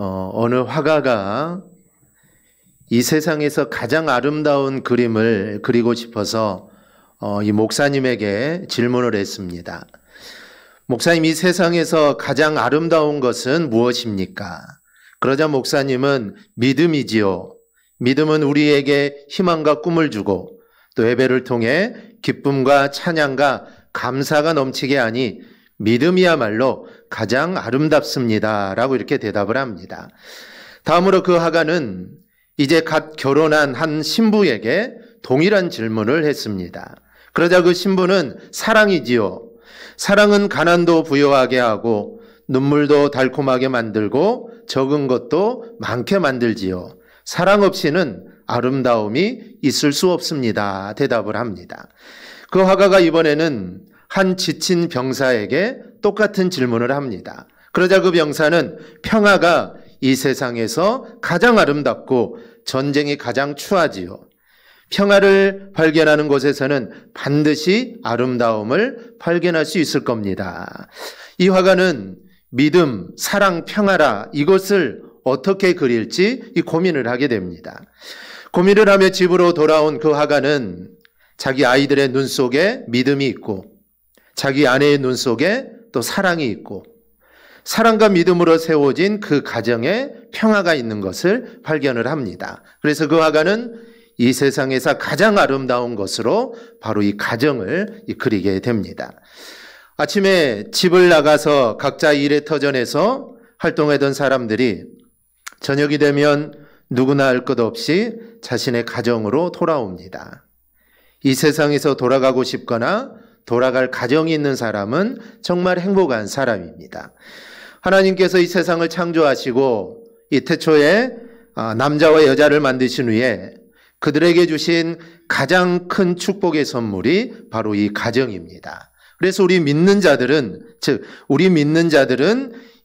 어느 화가가 이 세상에서 가장 아름다운 그림을 그리고 싶어서 이 목사님에게 질문을 했습니다. 목사님, 이 세상에서 가장 아름다운 것은 무엇입니까? 그러자 목사님은 믿음이지요. 믿음은 우리에게 희망과 꿈을 주고 또 예배를 통해 기쁨과 찬양과 감사가 넘치게 하니 믿음이야말로 가장 아름답습니다. 라고 이렇게 대답을 합니다. 다음으로 그 화가는 이제 갓 결혼한 한 신부에게 동일한 질문을 했습니다. 그러자 그 신부는 사랑이지요. 사랑은 가난도 부여하게 하고 눈물도 달콤하게 만들고 적은 것도 많게 만들지요. 사랑 없이는 아름다움이 있을 수 없습니다. 대답을 합니다. 그 화가가 이번에는 한 지친 병사에게 똑같은 질문을 합니다. 그러자 그 병사는 평화가 이 세상에서 가장 아름답고 전쟁이 가장 추하지요. 평화를 발견하는 곳에서는 반드시 아름다움을 발견할 수 있을 겁니다. 이 화가는 믿음, 사랑, 평화라 이것을 어떻게 그릴지 이 고민을 하게 됩니다. 고민을 하며 집으로 돌아온 그 화가는 자기 아이들의 눈 속에 믿음이 있고 자기 아내의 눈 속에 또 사랑이 있고 사랑과 믿음으로 세워진 그 가정에 평화가 있는 것을 발견을 합니다. 그래서 그 화가는 이 세상에서 가장 아름다운 것으로 바로 이 가정을 그리게 됩니다. 아침에 집을 나가서 각자 일에 터전에서 활동하던 사람들이 저녁이 되면 누구나 알 것 없이 자신의 가정으로 돌아옵니다. 이 세상에서 돌아가고 싶거나 돌아갈 가정이 있는 사람은 정말 행복한 사람입니다. 하나님께서 이 세상을 창조하시고 이 태초에 남자와 여자를 만드신 후에 그들에게 주신 가장 큰 축복의 선물이 바로 이 가정입니다. 그래서 우리 믿는 자들은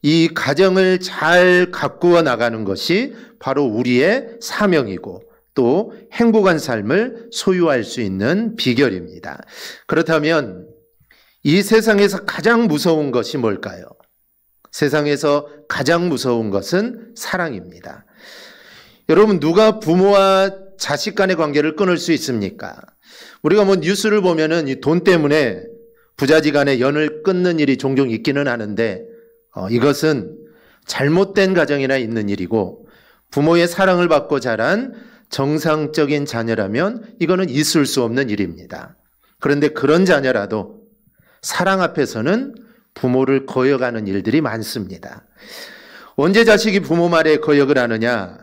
이 가정을 잘 가꾸어 나가는 것이 바로 우리의 사명이고 또 행복한 삶을 소유할 수 있는 비결입니다. 그렇다면 이 세상에서 가장 무서운 것이 뭘까요? 세상에서 가장 무서운 것은 사랑입니다. 여러분, 누가 부모와 자식 간의 관계를 끊을 수 있습니까? 우리가 뉴스를 보면은 이 돈 때문에 부자지 간의 연을 끊는 일이 종종 있기는 하는데 이것은 잘못된 가정이나 있는 일이고 부모의 사랑을 받고 자란 정상적인 자녀라면 이거는 있을 수 없는 일입니다. 그런데 그런 자녀라도 사랑 앞에서는 부모를 거역하는 일들이 많습니다. 언제 자식이 부모 말에 거역을 하느냐?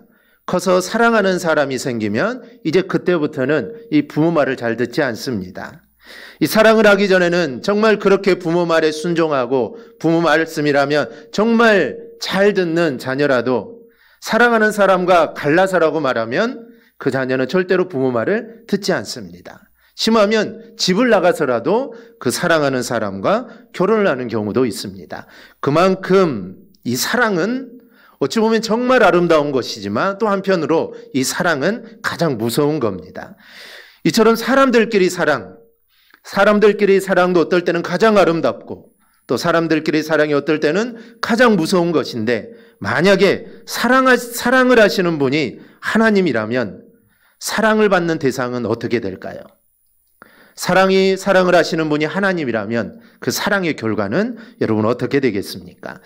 커서 사랑하는 사람이 생기면 이제 그때부터는 이 부모 말을 잘 듣지 않습니다. 이 사랑을 하기 전에는 정말 그렇게 부모 말에 순종하고 부모 말씀이라면 정말 잘 듣는 자녀라도 사랑하는 사람과 갈라서라고 말하면 그 자녀는 절대로 부모 말을 듣지 않습니다. 심하면 집을 나가서라도 그 사랑하는 사람과 결혼을 하는 경우도 있습니다. 그만큼 이 사랑은 어찌 보면 정말 아름다운 것이지만 또 한편으로 이 사랑은 가장 무서운 겁니다. 이처럼 사람들끼리 사랑도 어떨 때는 가장 아름답고 또 사람들끼리 사랑이 어떨 때는 가장 무서운 것인데 만약에 사랑을 하시는 분이 하나님이라면 사랑을 받는 대상은 어떻게 될까요? 사랑을 하시는 분이 하나님이라면 그 사랑의 결과는 여러분 어떻게 되겠습니까?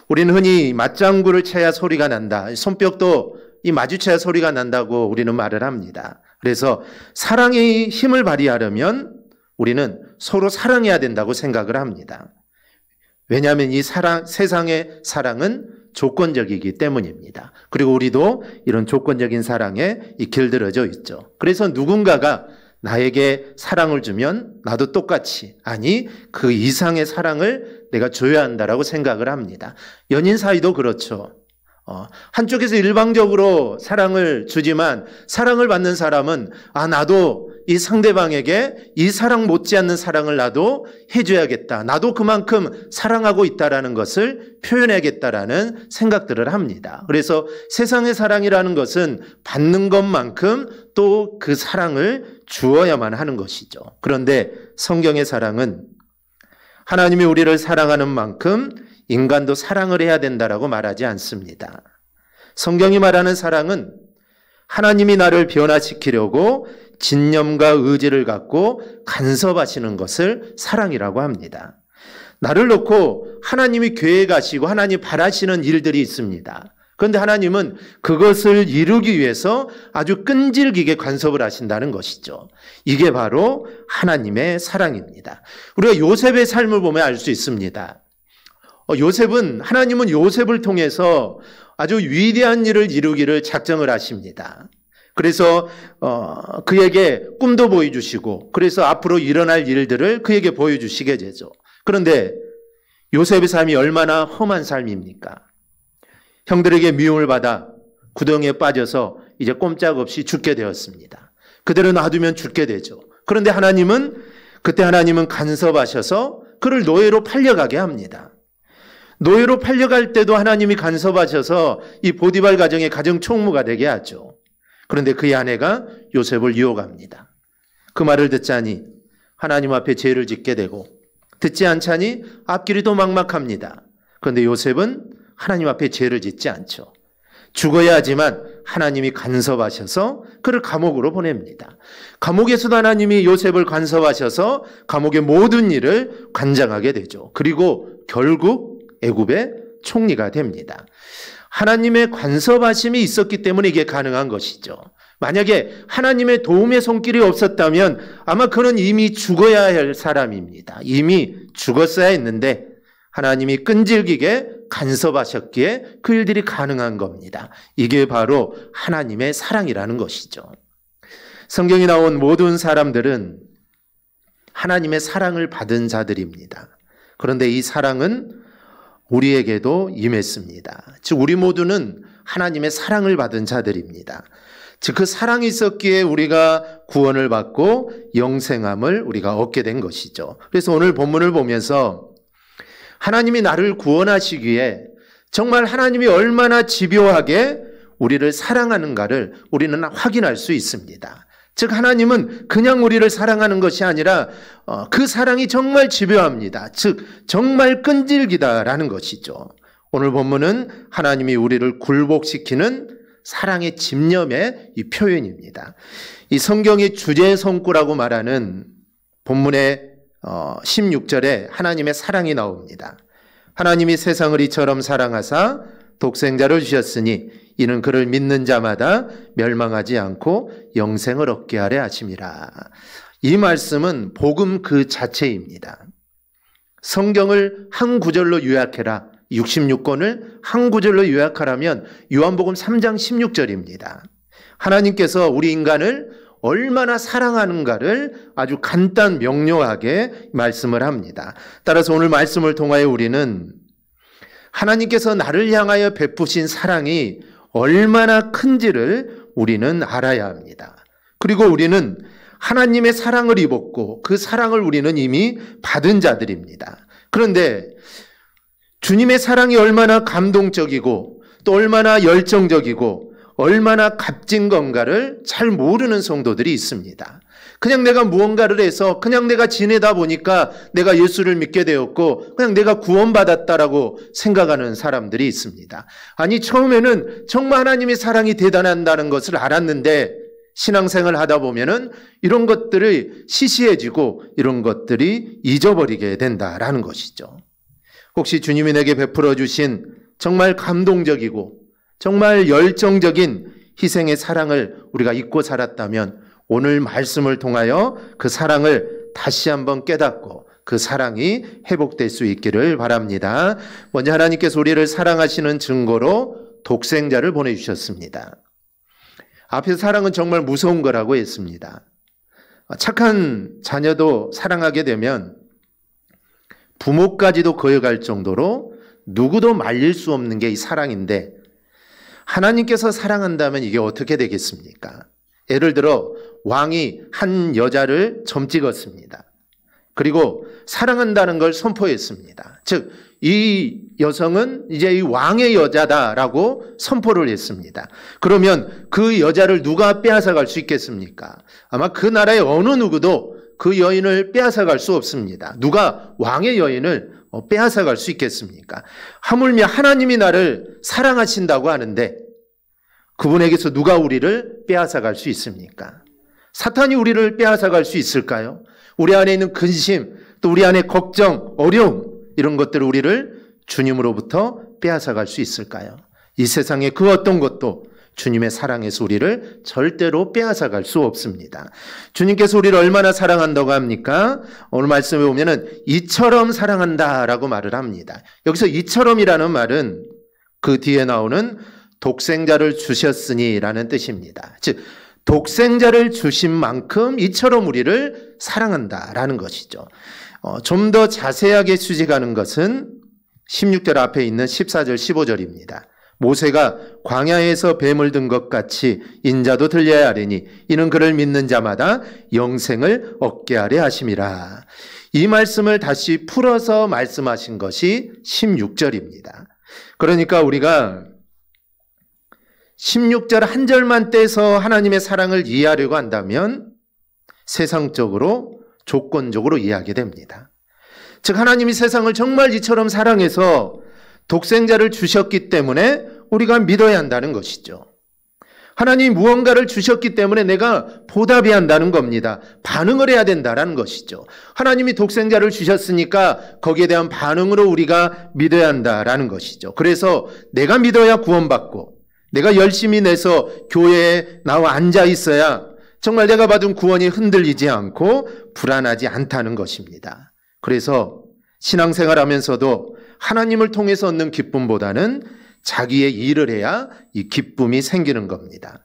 우리는 흔히 맞장구를 쳐야 소리가 난다. 손뼉도 마주쳐야 소리가 난다고 우리는 말을 합니다. 그래서 사랑의 힘을 발휘하려면 우리는 서로 사랑해야 된다고 생각을 합니다. 왜냐하면 이 세상의 사랑은 조건적이기 때문입니다. 그리고 우리도 이런 조건적인 사랑에 길들여져 있죠. 그래서 누군가가 나에게 사랑을 주면 나도 똑같이 그 이상의 사랑을 내가 줘야 한다라고 생각을 합니다. 연인 사이도 그렇죠. 한쪽에서 일방적으로 사랑을 주지만 사랑을 받는 사람은 나도 이 상대방에게 이 사랑 못지않는 사랑을 나도 해줘야겠다. 나도 그만큼 사랑하고 있다라는 것을 표현해야겠다라는 생각들을 합니다. 그래서 세상의 사랑이라는 것은 받는 것만큼 또 그 사랑을 주어야만 하는 것이죠. 그런데 성경의 사랑은 하나님이 우리를 사랑하는 만큼 인간도 사랑을 해야 된다라고 말하지 않습니다. 성경이 말하는 사랑은 하나님이 나를 변화시키려고 진념과 의지를 갖고 간섭하시는 것을 사랑이라고 합니다. 나를 놓고 하나님이 계획하시고 하나님 바라시는 일들이 있습니다. 그런데 하나님은 그것을 이루기 위해서 아주 끈질기게 간섭을 하신다는 것이죠. 이게 바로 하나님의 사랑입니다. 우리가 요셉의 삶을 보면 알 수 있습니다. 하나님은 요셉을 통해서 아주 위대한 일을 이루기를 작정을 하십니다. 그래서 그에게 꿈도 보여주시고 그래서 앞으로 일어날 일들을 그에게 보여주시게 되죠. 그런데 요셉의 삶이 얼마나 험한 삶입니까? 형들에게 미움을 받아 구덩이에 빠져서 이제 꼼짝없이 죽게 되었습니다. 그대로 놔두면 죽게 되죠. 그런데 그때 하나님은 간섭하셔서 그를 노예로 팔려가게 합니다. 노예로 팔려갈 때도 하나님이 간섭하셔서 이 보디발 가정의 가정 총무가 되게 하죠. 그런데 그의 아내가 요셉을 유혹합니다. 그 말을 듣자니 하나님 앞에 죄를 짓게 되고 듣지 않자니 앞길이 또 막막합니다. 그런데 요셉은 하나님 앞에 죄를 짓지 않죠. 죽어야 하지만 하나님이 간섭하셔서 그를 감옥으로 보냅니다. 감옥에서도 하나님이 요셉을 간섭하셔서 감옥의 모든 일을 관장하게 되죠. 그리고 결국 애굽의 총리가 됩니다. 하나님의 간섭하심이 있었기 때문에 이게 가능한 것이죠. 만약에 하나님의 도움의 손길이 없었다면 아마 그는 이미 죽어야 할 사람입니다. 이미 죽었어야 했는데 하나님이 끈질기게 간섭하셨기에 그 일들이 가능한 겁니다. 이게 바로 하나님의 사랑이라는 것이죠. 성경에 나온 모든 사람들은 하나님의 사랑을 받은 자들입니다. 그런데 이 사랑은 우리에게도 임했습니다. 즉 우리 모두는 하나님의 사랑을 받은 자들입니다. 즉 그 사랑이 있었기에 우리가 구원을 받고 영생함을 우리가 얻게 된 것이죠. 그래서 오늘 본문을 보면서 하나님이 나를 구원하시기에 정말 하나님이 얼마나 집요하게 우리를 사랑하는가를 우리는 확인할 수 있습니다. 즉 하나님은 그냥 우리를 사랑하는 것이 아니라 그 사랑이 정말 집요합니다. 즉 정말 끈질기다라는 것이죠. 오늘 본문은 하나님이 우리를 굴복시키는 사랑의 집념의 이 표현입니다. 이 성경의 주제성구라고 말하는 본문의 16절에 하나님의 사랑이 나옵니다. 하나님이 세상을 이처럼 사랑하사 독생자를 주셨으니 이는 그를 믿는 자마다 멸망하지 않고 영생을 얻게 하려 하심이라. 이 말씀은 복음 그 자체입니다. 성경을 한 구절로 요약해라. 66권을 한 구절로 요약하라면 요한복음 3장 16절입니다. 하나님께서 우리 인간을 얼마나 사랑하는가를 아주 간단 명료하게 말씀을 합니다. 따라서 오늘 말씀을 통하여 우리는 하나님께서 나를 향하여 베푸신 사랑이 얼마나 큰지를 우리는 알아야 합니다. 그리고 우리는 하나님의 사랑을 입었고 그 사랑을 우리는 이미 받은 자들입니다. 그런데 주님의 사랑이 얼마나 감동적이고 또 얼마나 열정적이고 얼마나 값진 건가를 잘 모르는 성도들이 있습니다. 그냥 내가 무언가를 해서 그냥 내가 지내다 보니까 내가 예수를 믿게 되었고 그냥 내가 구원받았다라고 생각하는 사람들이 있습니다. 아니 처음에는 정말 하나님의 사랑이 대단하다는 것을 알았는데 신앙생활을 하다 보면은 이런 것들이 시시해지고 이런 것들이 잊어버리게 된다라는 것이죠. 혹시 주님이 내게 베풀어 주신 정말 감동적이고 정말 열정적인 희생의 사랑을 우리가 잊고 살았다면 오늘 말씀을 통하여 그 사랑을 다시 한번 깨닫고 그 사랑이 회복될 수 있기를 바랍니다. 먼저 하나님께서 우리를 사랑하시는 증거로 독생자를 보내주셨습니다. 앞에서 사랑은 정말 무서운 거라고 했습니다. 착한 자녀도 사랑하게 되면 부모까지도 거역할 정도로 누구도 말릴 수 없는 게 이 사랑인데 하나님께서 사랑한다면 이게 어떻게 되겠습니까? 예를 들어 왕이 한 여자를 점 찍었습니다. 그리고 사랑한다는 걸 선포했습니다. 즉 이 여성은 이제 이 왕의 여자다라고 선포를 했습니다. 그러면 그 여자를 누가 빼앗아갈 수 있겠습니까? 아마 그 나라의 어느 누구도 그 여인을 빼앗아갈 수 없습니다. 누가 왕의 여인을 빼앗아갈 수 있겠습니까? 하물며 하나님이 나를 사랑하신다고 하는데 그분에게서 누가 우리를 빼앗아갈 수 있습니까? 사탄이 우리를 빼앗아갈 수 있을까요? 우리 안에 있는 근심, 또 우리 안에 걱정, 어려움, 이런 것들을 우리를 주님으로부터 빼앗아갈 수 있을까요? 이 세상의 그 어떤 것도 주님의 사랑에서 우리를 절대로 빼앗아갈 수 없습니다. 주님께서 우리를 얼마나 사랑한다고 합니까? 오늘 말씀에 보면은 이처럼 사랑한다라고 말을 합니다. 여기서 이처럼이라는 말은 그 뒤에 나오는 독생자를 주셨으니라는 뜻입니다. 즉 독생자를 주신 만큼 이처럼 우리를 사랑한다라는 것이죠. 좀 더 자세하게 수직하는 것은 16절 앞에 있는 14절 15절입니다. 모세가 광야에서 뱀을 든 것 같이 인자도 들려야 하리니 이는 그를 믿는 자마다 영생을 얻게 하려 하심이라. 이 말씀을 다시 풀어서 말씀하신 것이 16절입니다. 그러니까 우리가 16절 한 절만 떼서 하나님의 사랑을 이해하려고 한다면 세상적으로 조건적으로 이해하게 됩니다. 즉 하나님이 세상을 정말 이처럼 사랑해서 독생자를 주셨기 때문에 우리가 믿어야 한다는 것이죠. 하나님이 무언가를 주셨기 때문에 내가 보답해야 한다는 겁니다. 반응을 해야 된다는 것이죠. 하나님이 독생자를 주셨으니까 거기에 대한 반응으로 우리가 믿어야 한다는 것이죠. 그래서 내가 믿어야 구원받고 내가 열심히 내서 교회에 나와 앉아 있어야 정말 내가 받은 구원이 흔들리지 않고 불안하지 않다는 것입니다. 그래서 신앙생활하면서도 하나님을 통해서 얻는 기쁨보다는 자기의 일을 해야 이 기쁨이 생기는 겁니다.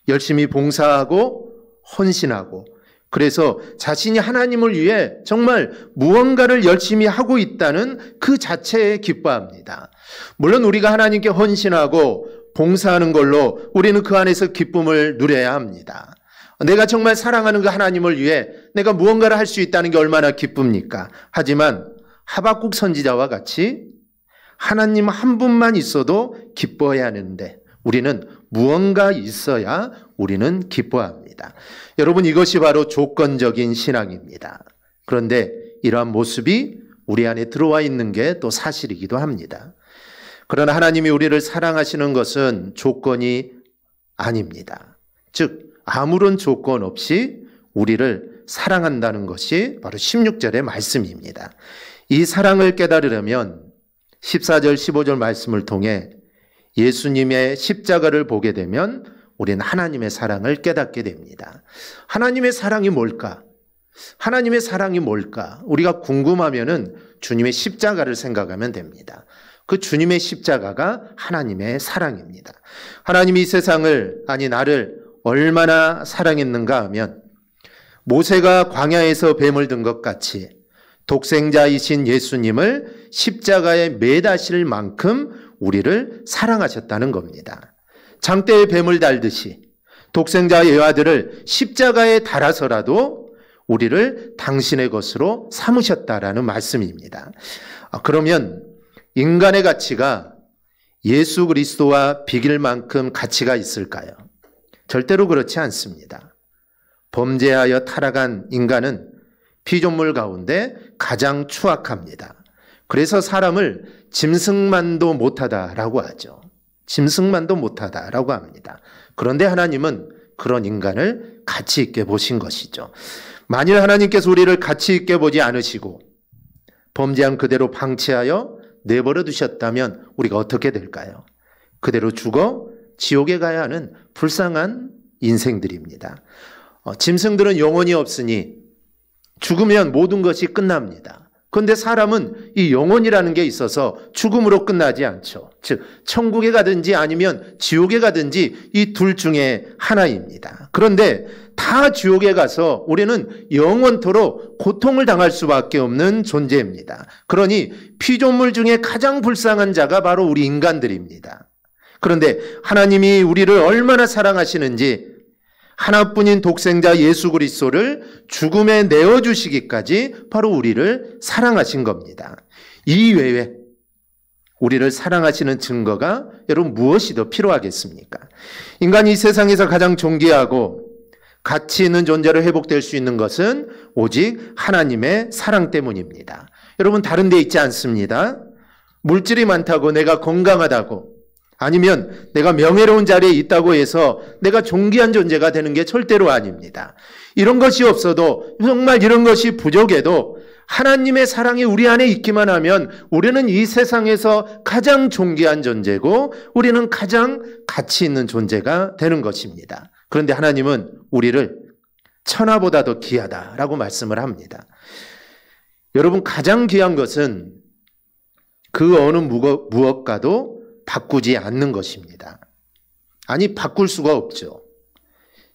열심히 봉사하고 헌신하고 그래서 자신이 하나님을 위해 정말 무언가를 열심히 하고 있다는 그 자체에 기뻐합니다. 물론 우리가 하나님께 헌신하고 봉사하는 걸로 우리는 그 안에서 기쁨을 누려야 합니다. 내가 정말 사랑하는 그 하나님을 위해 내가 무언가를 할 수 있다는 게 얼마나 기쁩니까? 하지만 하박국 선지자와 같이 하나님 한 분만 있어도 기뻐해야 하는데 우리는 무언가 있어야 우리는 기뻐합니다. 여러분 이것이 바로 조건적인 신앙입니다. 그런데 이러한 모습이 우리 안에 들어와 있는 게 또 사실이기도 합니다. 그러나 하나님이 우리를 사랑하시는 것은 조건이 아닙니다. 즉 아무런 조건 없이 우리를 사랑한다는 것이 바로 16절의 말씀입니다. 이 사랑을 깨달으려면 14절 15절 말씀을 통해 예수님의 십자가를 보게 되면 우리는 하나님의 사랑을 깨닫게 됩니다. 하나님의 사랑이 뭘까? 하나님의 사랑이 뭘까? 우리가 궁금하면은 주님의 십자가를 생각하면 됩니다. 그 주님의 십자가가 하나님의 사랑입니다. 하나님이 이 세상을, 아니 나를 얼마나 사랑했는가 하면 모세가 광야에서 뱀을 든 것 같이 독생자이신 예수님을 십자가에 매다실 만큼 우리를 사랑하셨다는 겁니다. 장대에 뱀을 달듯이 독생자의 아들을 십자가에 달아서라도 우리를 당신의 것으로 삼으셨다라는 말씀입니다. 그러면 인간의 가치가 예수 그리스도와 비길 만큼 가치가 있을까요? 절대로 그렇지 않습니다. 범죄하여 타락한 인간은 피조물 가운데 가장 추악합니다. 그래서 사람을 짐승만도 못하다라고 하죠. 짐승만도 못하다라고 합니다. 그런데 하나님은 그런 인간을 가치 있게 보신 것이죠. 만일 하나님께서 우리를 가치 있게 보지 않으시고 범죄한 그대로 방치하여 내버려 두셨다면 우리가 어떻게 될까요? 그대로 죽어 지옥에 가야 하는 불쌍한 인생들입니다. 짐승들은 영혼이 없으니 죽으면 모든 것이 끝납니다. 그런데 사람은 이 영혼이라는 게 있어서 죽음으로 끝나지 않죠. 즉 천국에 가든지 아니면 지옥에 가든지 이 둘 중에 하나입니다. 그런데 다 지옥에 가서 우리는 영원토록 고통을 당할 수밖에 없는 존재입니다. 그러니 피조물 중에 가장 불쌍한 자가 바로 우리 인간들입니다. 그런데 하나님이 우리를 얼마나 사랑하시는지 하나뿐인 독생자 예수 그리스도를 죽음에 내어주시기까지 바로 우리를 사랑하신 겁니다. 이 외에 우리를 사랑하시는 증거가 여러분 무엇이 더 필요하겠습니까? 인간이 이 세상에서 가장 존귀하고 가치 있는 존재로 회복될 수 있는 것은 오직 하나님의 사랑 때문입니다. 여러분 다른 데 있지 않습니다. 물질이 많다고 내가 건강하다고 아니면 내가 명예로운 자리에 있다고 해서 내가 존귀한 존재가 되는 게 절대로 아닙니다. 이런 것이 없어도, 정말 이런 것이 부족해도 하나님의 사랑이 우리 안에 있기만 하면 우리는 이 세상에서 가장 존귀한 존재고 우리는 가장 가치 있는 존재가 되는 것입니다. 그런데 하나님은 우리를 천하보다 더 귀하다라고 말씀을 합니다. 여러분, 가장 귀한 것은 그 어느 무엇과도 바꾸지 않는 것입니다. 아니, 바꿀 수가 없죠.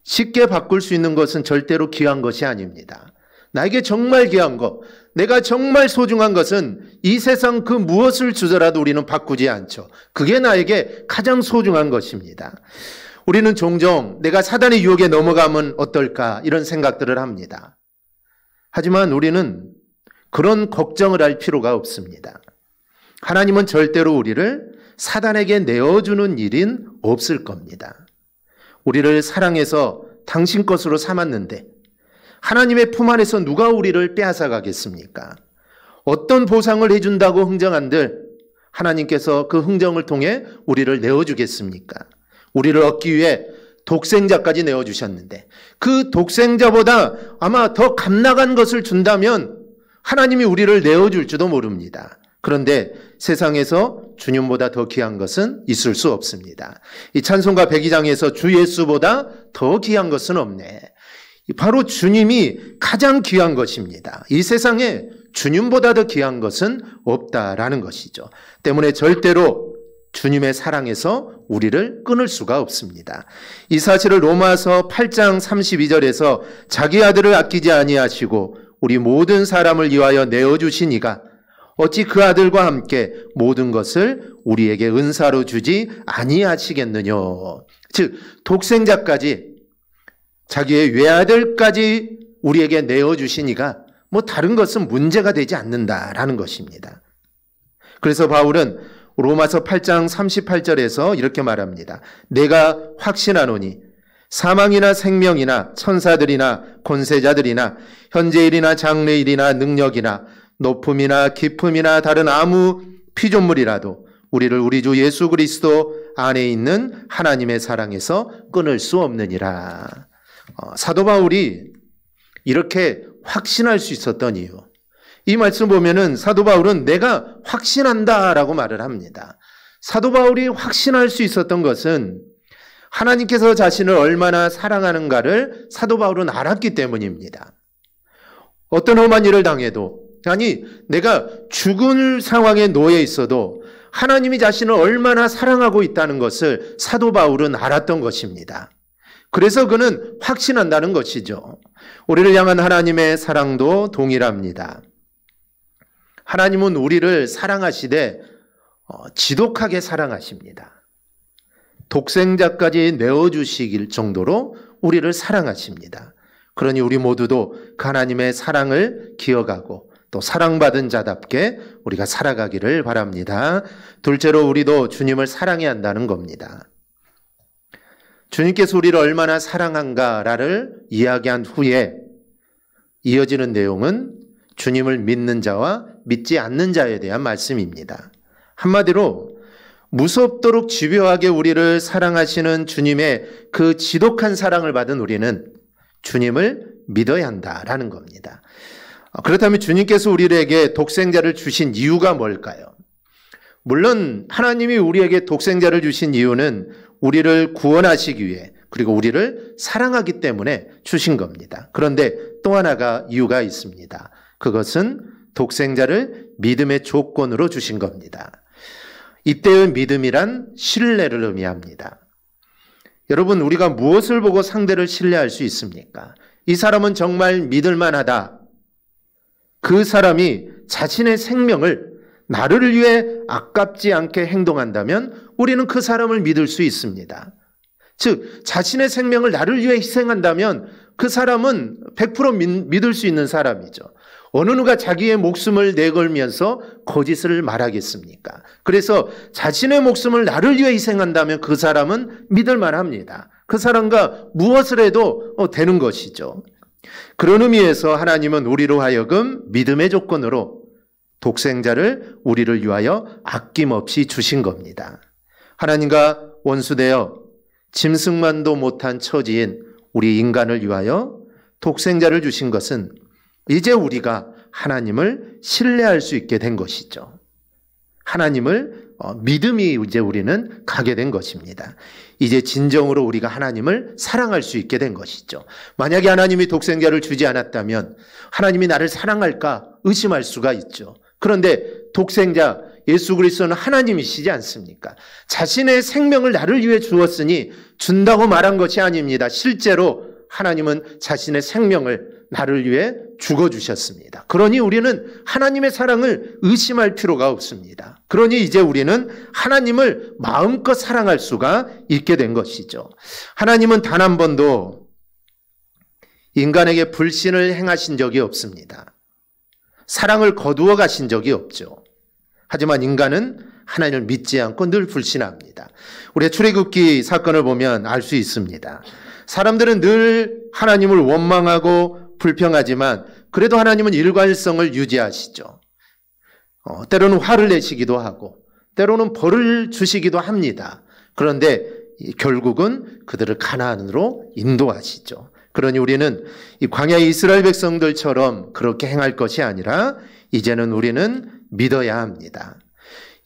쉽게 바꿀 수 있는 것은 절대로 귀한 것이 아닙니다. 나에게 정말 귀한 것, 내가 정말 소중한 것은 이 세상 그 무엇을 주더라도 우리는 바꾸지 않죠. 그게 나에게 가장 소중한 것입니다. 우리는 종종 내가 사단의 유혹에 넘어가면 어떨까 이런 생각들을 합니다. 하지만 우리는 그런 걱정을 할 필요가 없습니다. 하나님은 절대로 우리를 사단에게 내어주는 일은 없을 겁니다. 우리를 사랑해서 당신 것으로 삼았는데 하나님의 품 안에서 누가 우리를 빼앗아 가겠습니까? 어떤 보상을 해준다고 흥정한들 하나님께서 그 흥정을 통해 우리를 내어주겠습니까? 우리를 얻기 위해 독생자까지 내어주셨는데 그 독생자보다 아마 더 값나간 것을 준다면 하나님이 우리를 내어줄지도 모릅니다. 그런데 세상에서 주님보다 더 귀한 것은 있을 수 없습니다. 이 찬송가 102장에서 주 예수보다 더 귀한 것은 없네. 바로 주님이 가장 귀한 것입니다. 이 세상에 주님보다 더 귀한 것은 없다라는 것이죠. 때문에 절대로 주님의 사랑에서 우리를 끊을 수가 없습니다. 이 사실을 로마서 8장 32절에서 자기 아들을 아끼지 아니하시고 우리 모든 사람을 위하여 내어주신 이가 어찌 그 아들과 함께 모든 것을 우리에게 은사로 주지 아니하시겠느냐. 즉 독생자까지, 자기의 외아들까지 우리에게 내어주신 이가 뭐 다른 것은 문제가 되지 않는다라는 것입니다. 그래서 바울은 로마서 8장 38절에서 이렇게 말합니다. 내가 확신하노니 사망이나 생명이나 천사들이나 권세자들이나 현재일이나 장래일이나 능력이나 높음이나 깊음이나 다른 아무 피조물이라도 우리를 우리 주 예수 그리스도 안에 있는 하나님의 사랑에서 끊을 수 없느니라. 사도 바울이 이렇게 확신할 수 있었던 이유, 이 말씀 보면은 사도 바울은 내가 확신한다라고 말을 합니다. 사도 바울이 확신할 수 있었던 것은 하나님께서 자신을 얼마나 사랑하는가를 사도 바울은 알았기 때문입니다. 어떤 험한 일을 당해도, 아니 내가 죽을 상황에 놓여 있어도 하나님이 자신을 얼마나 사랑하고 있다는 것을 사도 바울은 알았던 것입니다. 그래서 그는 확신한다는 것이죠. 우리를 향한 하나님의 사랑도 동일합니다. 하나님은 우리를 사랑하시되 지독하게 사랑하십니다. 독생자까지 내어주시길 정도로 우리를 사랑하십니다. 그러니 우리 모두도 그 하나님의 사랑을 기억하고 또 사랑받은 자답게 우리가 살아가기를 바랍니다. 둘째로 우리도 주님을 사랑해야 한다는 겁니다. 주님께서 우리를 얼마나 사랑한가를 이야기한 후에 이어지는 내용은 주님을 믿는 자와 믿지 않는 자에 대한 말씀입니다. 한마디로 무섭도록 집요하게 우리를 사랑하시는 주님의 그 지독한 사랑을 받은 우리는 주님을 믿어야 한다라는 겁니다. 그렇다면 주님께서 우리에게 독생자를 주신 이유가 뭘까요? 물론 하나님이 우리에게 독생자를 주신 이유는 우리를 구원하시기 위해, 그리고 우리를 사랑하기 때문에 주신 겁니다. 그런데 또 하나가 이유가 있습니다. 그것은 독생자를 믿음의 조건으로 주신 겁니다. 이때의 믿음이란 신뢰를 의미합니다. 여러분, 우리가 무엇을 보고 상대를 신뢰할 수 있습니까? 이 사람은 정말 믿을만하다. 그 사람이 자신의 생명을 나를 위해 아깝지 않게 행동한다면 우리는 그 사람을 믿을 수 있습니다. 즉 자신의 생명을 나를 위해 희생한다면 그 사람은 100% 믿을 수 있는 사람이죠. 어느 누가 자기의 목숨을 내걸면서 거짓을 말하겠습니까? 그래서 자신의 목숨을 나를 위해 희생한다면 그 사람은 믿을 만합니다. 그 사람과 무엇을 해도 되는 것이죠. 그런 의미에서 하나님은 우리로 하여금 믿음의 조건으로 독생자를 우리를 위하여 아낌없이 주신 겁니다. 하나님과 원수되어 짐승만도 못한 처지인 우리 인간을 위하여 독생자를 주신 것은 이제 우리가 하나님을 신뢰할 수 있게 된 것이죠. 하나님을 믿음이 이제 우리는 가게 된 것입니다. 이제 진정으로 우리가 하나님을 사랑할 수 있게 된 것이죠. 만약에 하나님이 독생자를 주지 않았다면 하나님이 나를 사랑할까 의심할 수가 있죠. 그런데 독생자 예수 그리스도는 하나님이시지 않습니까? 자신의 생명을 나를 위해 주었으니 준다고 말한 것이 아닙니다. 실제로 하나님은 자신의 생명을 나를 위해 죽어주셨습니다. 그러니 우리는 하나님의 사랑을 의심할 필요가 없습니다. 그러니 이제 우리는 하나님을 마음껏 사랑할 수가 있게 된 것이죠. 하나님은 단 한 번도 인간에게 불신을 행하신 적이 없습니다. 사랑을 거두어 가신 적이 없죠. 하지만 인간은 하나님을 믿지 않고 늘 불신합니다. 우리의 출애굽기 사건을 보면 알 수 있습니다. 사람들은 늘 하나님을 원망하고 불평하지만 그래도 하나님은 일관성을 유지하시죠. 때로는 화를 내시기도 하고 때로는 벌을 주시기도 합니다. 그런데 결국은 그들을 가나안으로 인도하시죠. 그러니 우리는 이 광야의 이스라엘 백성들처럼 그렇게 행할 것이 아니라 이제는 우리는 믿어야 합니다.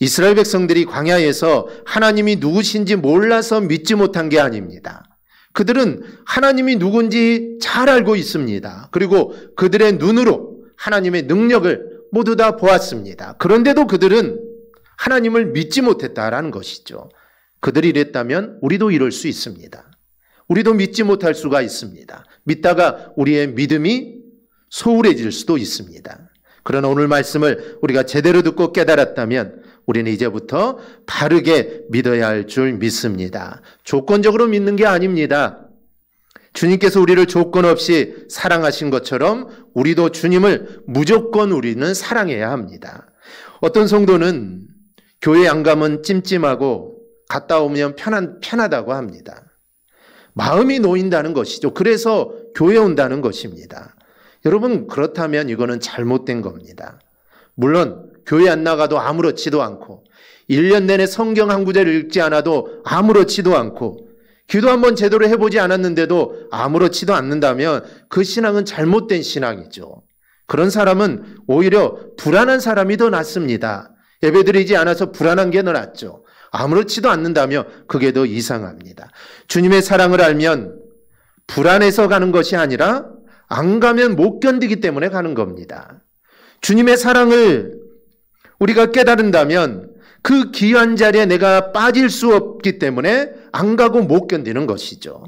이스라엘 백성들이 광야에서 하나님이 누구신지 몰라서 믿지 못한 게 아닙니다. 그들은 하나님이 누군지 잘 알고 있습니다. 그리고 그들의 눈으로 하나님의 능력을 모두 다 보았습니다. 그런데도 그들은 하나님을 믿지 못했다라는 것이죠. 그들이 이랬다면 우리도 이럴 수 있습니다. 우리도 믿지 못할 수가 있습니다. 믿다가 우리의 믿음이 소홀해질 수도 있습니다. 그러나 오늘 말씀을 우리가 제대로 듣고 깨달았다면 우리는 이제부터 바르게 믿어야 할 줄 믿습니다. 조건적으로 믿는 게 아닙니다. 주님께서 우리를 조건 없이 사랑하신 것처럼 우리도 주님을 무조건 우리는 사랑해야 합니다. 어떤 성도는 교회 안 가면 찜찜하고 갔다 오면 편하다고 합니다. 마음이 놓인다는 것이죠. 그래서 교회 온다는 것입니다. 여러분, 그렇다면 이거는 잘못된 겁니다. 물론 교회 안 나가도 아무렇지도 않고 1년 내내 성경 한 구절을 읽지 않아도 아무렇지도 않고 기도 한번 제대로 해보지 않았는데도 아무렇지도 않는다면 그 신앙은 잘못된 신앙이죠. 그런 사람은 오히려 불안한 사람이 더 낫습니다. 예배드리지 않아서 불안한 게 더 낫죠. 아무렇지도 않는다면 그게 더 이상합니다. 주님의 사랑을 알면 불안해서 가는 것이 아니라 안 가면 못 견디기 때문에 가는 겁니다. 주님의 사랑을 우리가 깨달은다면 그 귀한 자리에 내가 빠질 수 없기 때문에 안 가고 못 견디는 것이죠.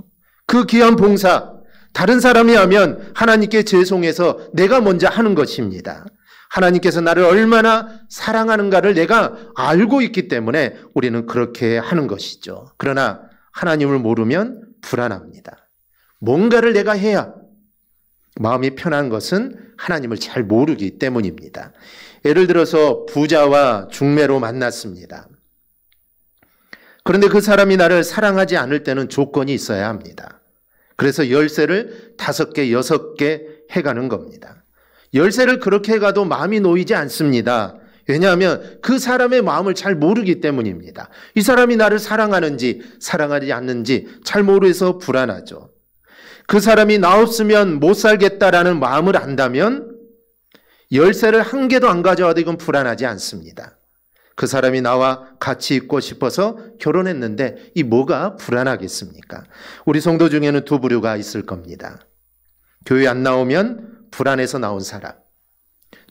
그 귀한 봉사, 다른 사람이 하면 하나님께 죄송해서 내가 먼저 하는 것입니다. 하나님께서 나를 얼마나 사랑하는가를 내가 알고 있기 때문에 우리는 그렇게 하는 것이죠. 그러나 하나님을 모르면 불안합니다. 뭔가를 내가 해야 마음이 편한 것은 하나님을 잘 모르기 때문입니다. 예를 들어서 부자와 중매로 만났습니다. 그런데 그 사람이 나를 사랑하지 않을 때는 조건이 있어야 합니다. 그래서 열쇠를 5개, 6개 해가는 겁니다. 열쇠를 그렇게 해가도 마음이 놓이지 않습니다. 왜냐하면 그 사람의 마음을 잘 모르기 때문입니다. 이 사람이 나를 사랑하는지 사랑하지 않는지 잘 모르서 불안하죠. 그 사람이 나 없으면 못 살겠다라는 마음을 안다면 열쇠를 한 개도 안 가져와도 이건 불안하지 않습니다. 그 사람이 나와 같이 있고 싶어서 결혼했는데 이 뭐가 불안하겠습니까? 우리 성도 중에는 두 부류가 있을 겁니다. 교회 안 나오면 불안해서 나온 사람,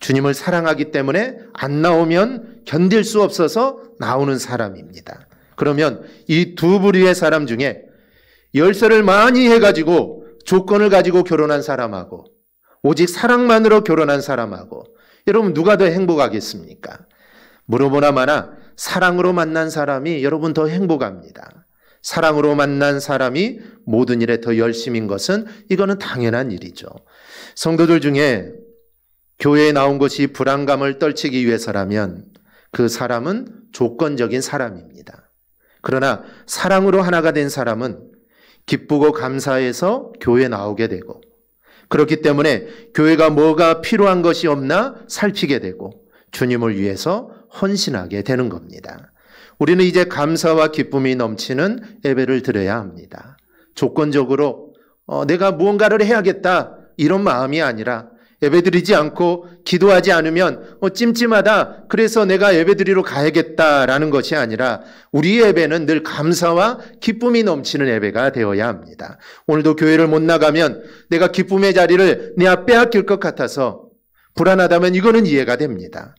주님을 사랑하기 때문에 안 나오면 견딜 수 없어서 나오는 사람입니다. 그러면 이 두 부류의 사람 중에 열쇠를 많이 해가지고 조건을 가지고 결혼한 사람하고 오직 사랑만으로 결혼한 사람하고 여러분 누가 더 행복하겠습니까? 물어보나 마나 사랑으로 만난 사람이 여러분 더 행복합니다. 사랑으로 만난 사람이 모든 일에 더 열심인 것은 이거는 당연한 일이죠. 성도들 중에 교회에 나온 것이 불안감을 떨치기 위해서라면 그 사람은 조건적인 사람입니다. 그러나 사랑으로 하나가 된 사람은 기쁘고 감사해서 교회에 나오게 되고 그렇기 때문에 교회가 뭐가 필요한 것이 없나 살피게 되고 주님을 위해서 헌신하게 되는 겁니다. 우리는 이제 감사와 기쁨이 넘치는 예배를 드려야 합니다. 조건적으로 내가 무언가를 해야겠다 이런 마음이 아니라 예배드리지 않고 기도하지 않으면 찜찜하다 그래서 내가 예배드리러 가야겠다라는 것이 아니라 우리 예배는 늘 감사와 기쁨이 넘치는 예배가 되어야 합니다. 오늘도 교회를 못 나가면 내가 기쁨의 자리를 내가 빼앗길 것 같아서 불안하다면 이거는 이해가 됩니다.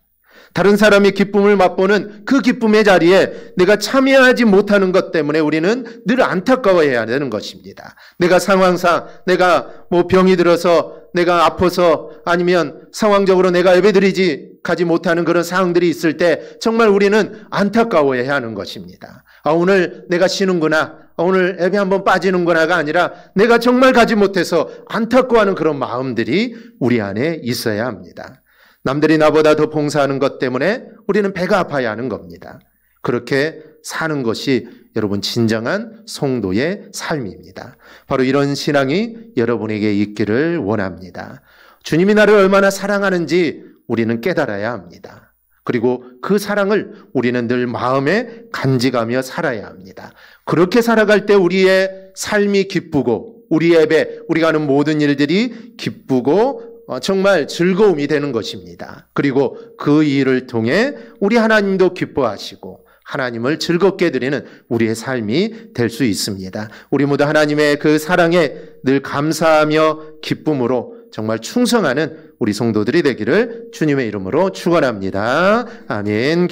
다른 사람이 기쁨을 맛보는 그 기쁨의 자리에 내가 참여하지 못하는 것 때문에 우리는 늘 안타까워해야 되는 것입니다. 내가 상황상 내가 병이 들어서 내가 아파서 아니면 상황적으로 내가 예배드리지 가지 못하는 그런 상황들이 있을 때 정말 우리는 안타까워해야 하는 것입니다. 오늘 내가 쉬는구나, 오늘 예배 한번 빠지는구나가 아니라 내가 정말 가지 못해서 안타까워하는 그런 마음들이 우리 안에 있어야 합니다. 남들이 나보다 더 봉사하는 것 때문에 우리는 배가 아파야 하는 겁니다. 그렇게 사는 것이 여러분 진정한 성도의 삶입니다. 바로 이런 신앙이 여러분에게 있기를 원합니다. 주님이 나를 얼마나 사랑하는지 우리는 깨달아야 합니다. 그리고 그 사랑을 우리는 늘 마음에 간직하며 살아야 합니다. 그렇게 살아갈 때 우리의 삶이 기쁘고 우리 예배, 우리가 하는 모든 일들이 기쁘고 정말 즐거움이 되는 것입니다. 그리고 그 일을 통해 우리 하나님도 기뻐하시고 하나님을 즐겁게 드리는 우리의 삶이 될 수 있습니다. 우리 모두 하나님의 그 사랑에 늘 감사하며 기쁨으로 정말 충성하는 우리 성도들이 되기를 주님의 이름으로 축원합니다. 아멘.